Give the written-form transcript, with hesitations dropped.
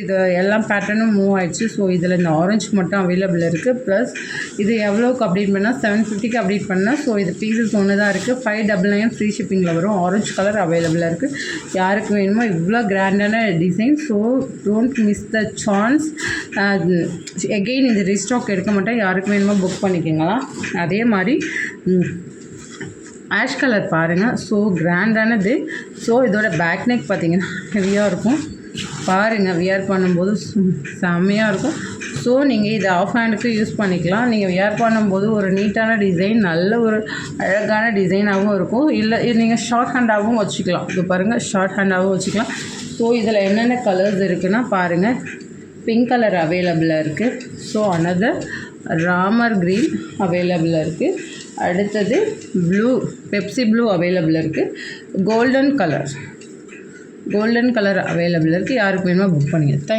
இது எல்லாம் பேட்டர்னும் மூவ் ஆயிடுச்சு. ஸோ இதில் இந்த ஆரஞ்சு மட்டும் அவைலபிள் இருக்குது. ப்ளஸ் இது எவ்வளோக்கு அப்டேட் பண்ணால் 750க்கு அப்டேட் பண்ணால். ஸோ இது பீசஸ் ஒன்று தான் இருக்குது. 599 ஃப்ரீ ஷிப்பிங்கில் வரும். ஆரஞ்சு கலர் அவைலபிளாக இருக்குது. யாருக்கு வேணுமோ இவ்வளோ கிராண்டான design. So don't miss the chance. Again இது ரீஸ்டாக் எடுக்க மாட்டேன். யாருக்கு வேணுமோ புக் பண்ணிக்கோங்களா. அதே மாதிரி ஆஷ் கலர் பாருங்கள். ஸோ கிராண்டானது. ஸோ இதோட பேக் நெக் பார்த்திங்கன்னா ஹெவியாக இருக்கும். பாருங்கள், வியர் பண்ணும்போது செம்மையாக இருக்கும். ஸோ நீங்கள் இதை ஆஃப் ஹேண்டுக்கு யூஸ் பண்ணிக்கலாம். நீங்கள் வியர் பண்ணும்போது ஒரு நீட்டான டிசைன், நல்ல ஒரு அழகான டிசைனாகவும் இருக்கும். இல்லை நீங்கள் ஷார்ட் ஹேண்டாகவும் வச்சுக்கலாம். இது பாருங்கள், ஷார்ட் ஹேண்டாகவும் வச்சுக்கலாம். ஸோ இதில் என்னென்ன கலர்ஸ் இருக்குதுன்னா பாருங்கள். பிங்க் கலர் அவைலபிளாக இருக்குது. ஸோ அனதர் ராமர் க்ரீன் அவைலபிளாக இருக்குது. அடுத்தது ப்ளூ, பெப்சி ப்ளூ அவைலபிளாக இருக்குது. கோல்டன் கலர் அவைலபிளாக இருக்குது. யாருக்கு வேணுமோ புக் பண்ணிங்க. தேங்க்யூ.